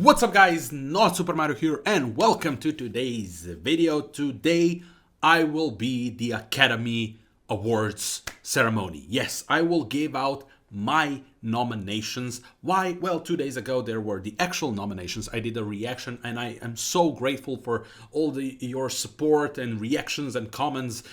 What's up guys, Not Super Mario here and welcome to today's video. Today I will be the Academy Awards ceremony. Yes, I will give out my nominations. Why? Well, 2 days ago there were the actual nominations. I did a reaction and I am so grateful for all your support and reactions and comments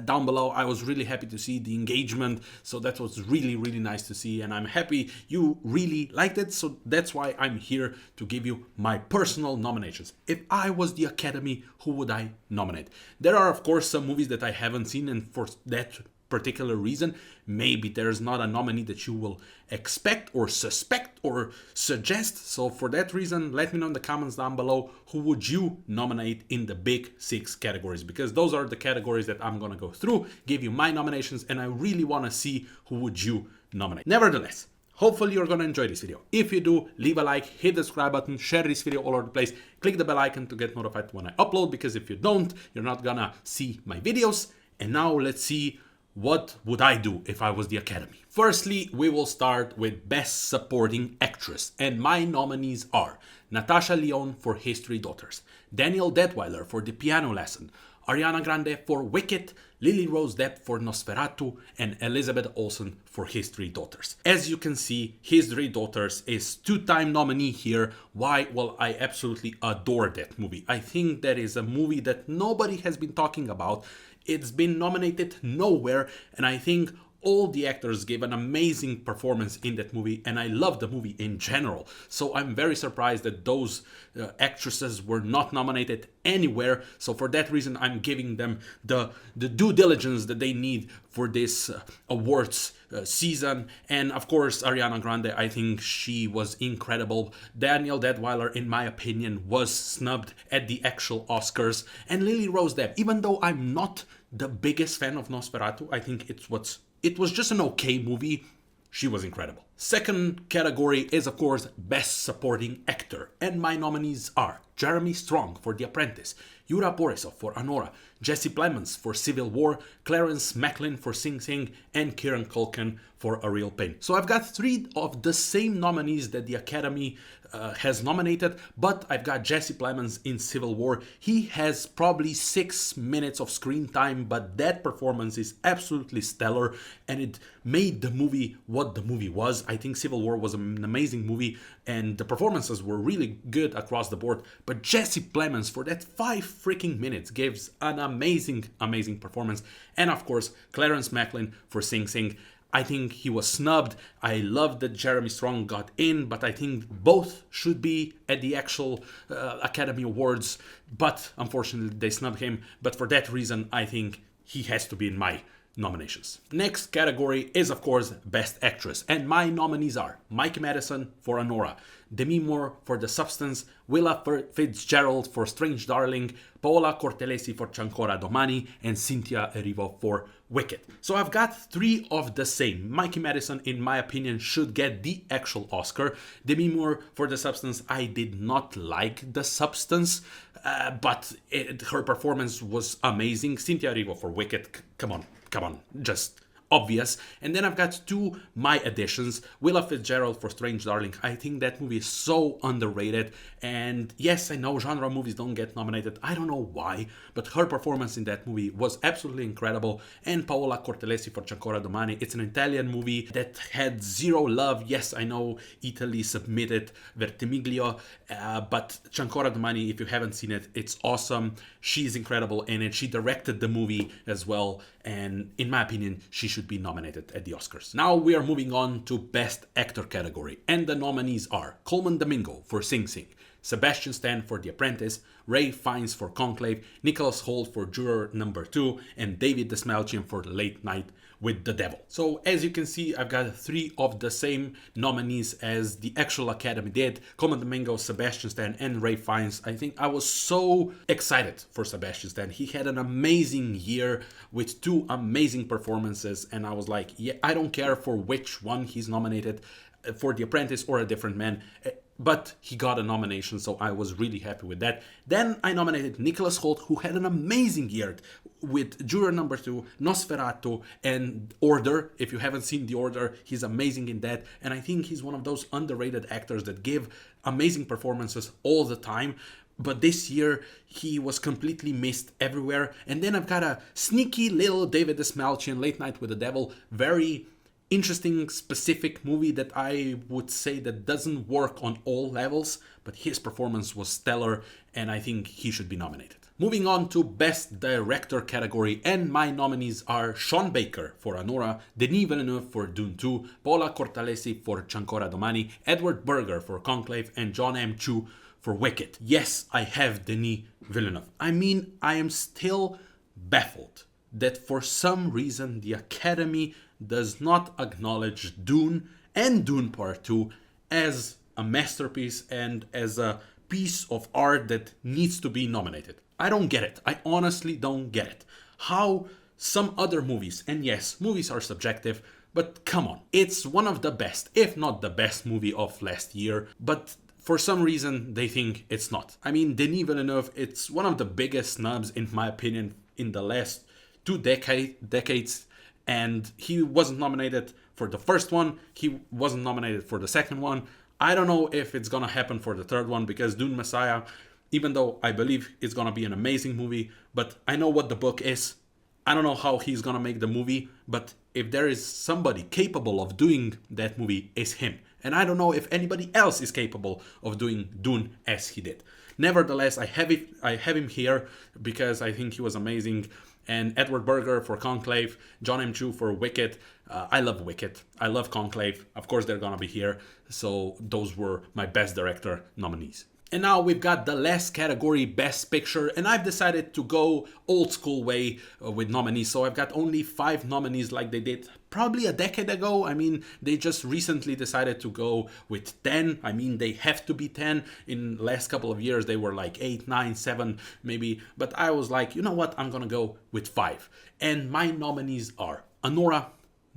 down below. I was really happy to see the engagement, so that was really nice to see, and I'm happy you really liked it. So that's why I'm here to give you my personal nominations. If I was the Academy, who would I nominate? There are of course some movies that I haven't seen, and for that particular reason maybe there's not a nominee that you will expect or suspect or suggest. So for that reason, let me know in the comments down below who would you nominate in the big 6 categories, because those are the categories that I'm gonna go through, give you my nominations, and I really want to see who would you nominate. Nevertheless, hopefully you're gonna enjoy this video. If you do, leave a like, hit the subscribe button, share this video all over the place, click the bell icon to get notified when I upload, because if you don't, you're not gonna see my videos. And now let's see, what would I do if I was the Academy? Firstly, we will start with Best Supporting Actress, and my nominees are Natasha Lyonne for History Daughters, Danielle Deadwyler for The Piano Lesson, Ariana Grande for Wicked, Lily Rose Depp for Nosferatu, and Elizabeth Olsen for History Daughters. As you can see, History Daughters is 2-time nominee here. Why? Well, I absolutely adore that movie. I think that is a movie that nobody has been talking about. It's been nominated nowhere, and I think all the actors gave an amazing performance in that movie, and I love the movie in general. So I'm very surprised that those actresses were not nominated anywhere. So for that reason, I'm giving them the due diligence that they need for this awards season. And of course, Ariana Grande, I think she was incredible. Danielle Deadwyler, in my opinion, was snubbed at the actual Oscars. And Lily Rose Depp, even though I'm not the biggest fan of Nosferatu, I think it was just an okay movie, she was incredible. Second category is of course Best Supporting Actor, and my nominees are Jeremy Strong for The Apprentice, Yura Borisov for Anora, Jesse Plemons for Civil War, Clarence Macklin for Sing Sing, and Kieran Culkin for A Real Pain. So I've got 3 of the same nominees that the Academy has nominated, but I've got Jesse Plemons in Civil War. He has probably 6 minutes of screen time, but that performance is absolutely stellar, and it made the movie what the movie was. I think Civil War was an amazing movie, and the performances were really good across the board, but Jesse Plemons for that 5 freaking minutes gives an amazing performance. And of course, Clarence Macklin for Sing Sing. I think he was snubbed. I love that Jeremy Strong got in, but I think both should be at the actual Academy Awards, but unfortunately they snubbed him. But for that reason, I think he has to be in my nominations. Next category is of course Best Actress, and my nominees are Mike Madison for Anora, Demi Moore for The Substance, Willa Fitzgerald for Strange Darling, Paola Cortellesi for Ciancora Domani, and Cynthia Erivo for Wicked. So I've got 3 of the same. Mikey Madison, in my opinion, should get the actual Oscar. Demi Moore for The Substance, I did not like The Substance, but her performance was amazing. Cynthia Erivo for Wicked, come on, just obvious. And then I've got 2 my additions. Willa Fitzgerald for Strange Darling. I think that movie is so underrated, and yes, I know genre movies don't get nominated. I don't know why, but her performance in that movie was absolutely incredible. And Paola Cortellesi for Ciancora Domani. It's an Italian movie that had zero love. Yes, I know Italy submitted Vertimiglio, but Ciancora Domani, if you haven't seen it, it's awesome. She's incredible in it. She directed the movie as well, and in my opinion, she should be nominated at the Oscars. Now we are moving on to Best Actor category, and the nominees are Colman Domingo for Sing Sing, Sebastian Stan for The Apprentice, Ray Fiennes for Conclave, Nicholas Hoult for Juror Number 2, and David Dastmalchian for Late Night with the Devil. So as you can see, I've got 3 of the same nominees as the actual Academy did. Colman Domingo, Sebastian Stan, and Ray Fiennes. I think I was so excited for Sebastian Stan. He had an amazing year with 2 amazing performances, and I was like, yeah, I don't care for which one he's nominated, for The Apprentice or A Different Man. but he got a nomination, so I was really happy with that. Then I nominated Nicholas Hoult, who had an amazing year with Juror Number 2, Nosferatu, and Order. If you haven't seen The Order, he's amazing in that, and I think he's one of those underrated actors that give amazing performances all the time. But this year, he was completely missed everywhere. And then I've got a sneaky little David Dastmalchian, Late Night with the Devil, very interesting, specific movie that I would say that doesn't work on all levels, but his performance was stellar, and I think he should be nominated. Moving on to Best Director category, and my nominees are Sean Baker for Anora, Denis Villeneuve for Dune 2, Paola Cortellesi for C'Ancora Domani, Edward Berger for Conclave, and John M. Chu for Wicked. Yes, I have Denis Villeneuve. I mean, I am still baffled that for some reason the Academy does not acknowledge Dune and Dune Part 2 as a masterpiece and as a piece of art that needs to be nominated. I don't get it. I honestly don't get it. How some other movies, and yes, movies are subjective, but come on, it's one of the best, if not the best movie of last year, but for some reason they think it's not. I mean, Denis Villeneuve, it's one of the biggest snubs in my opinion in the last 2 decades, and he wasn't nominated for the first one, he wasn't nominated for the second one. I don't know if it's gonna happen for the third one, because Dune Messiah, even though I believe it's gonna be an amazing movie, but I know what the book is. I don't know how he's gonna make the movie, but if there is somebody capable of doing that movie, it's him. And I don't know if anybody else is capable of doing Dune as he did. Nevertheless, I have him here because I think he was amazing. And Edward Berger for Conclave, John M. Chu for Wicked. I love Wicked. I love Conclave. Of course, they're gonna be here. So those were my Best Director nominees. And now we've got the last category, Best Picture, and I've decided to go old school way with nominees. So I've got only 5 nominees like they did probably a decade ago. I mean, they just recently decided to go with 10. I mean, they have to be 10. In the last couple of years, they were like 8, 9, 7 maybe. But I was like, you know what? I'm gonna go with 5. And my nominees are Anora,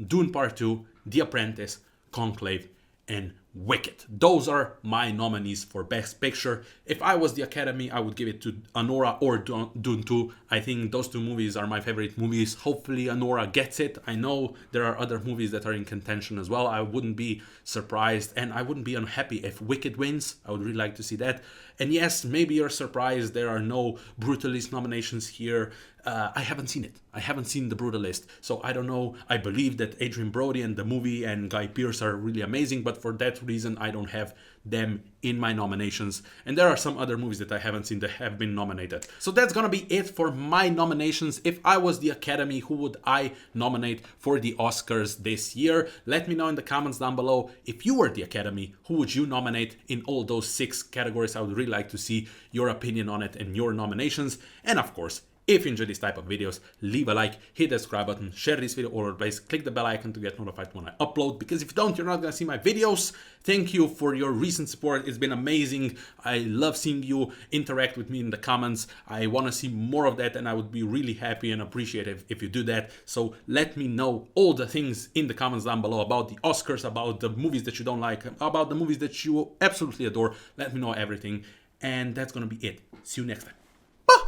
Dune Part 2, The Apprentice, Conclave, and Wicked. Those are my nominees for Best Picture. If I was the Academy, I would give it to Anora or Dune 2. I think those 2 movies are my favorite movies. Hopefully Anora gets it. I know there are other movies that are in contention as well. I wouldn't be surprised, and I wouldn't be unhappy if Wicked wins. I would really like to see that. And yes, maybe you're surprised there are no Brutalist nominations here. I haven't seen it. I haven't seen The Brutalist, so I don't know. I believe that Adrien Brody and the movie and Guy Pearce are really amazing, but for that reason, I don't have them in my nominations. And there are some other movies that I haven't seen that have been nominated. So that's gonna be it for my nominations. If I was the Academy, who would I nominate for the Oscars this year? Let me know in the comments down below. If you were the Academy, who would you nominate in all those 6 categories? I would really like to see your opinion on it and your nominations. And of course, if you enjoy this type of videos, leave a like, hit the subscribe button, share this video all over the place, click the bell icon to get notified when I upload, because if you don't, you're not gonna see my videos. Thank you for your recent support. It's been amazing. I love seeing you interact with me in the comments. I want to see more of that, and I would be really happy and appreciative if you do that. So let me know all the things in the comments down below about the Oscars, about the movies that you don't like, about the movies that you absolutely adore. Let me know everything. And that's gonna be it. See you next time.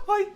Bye!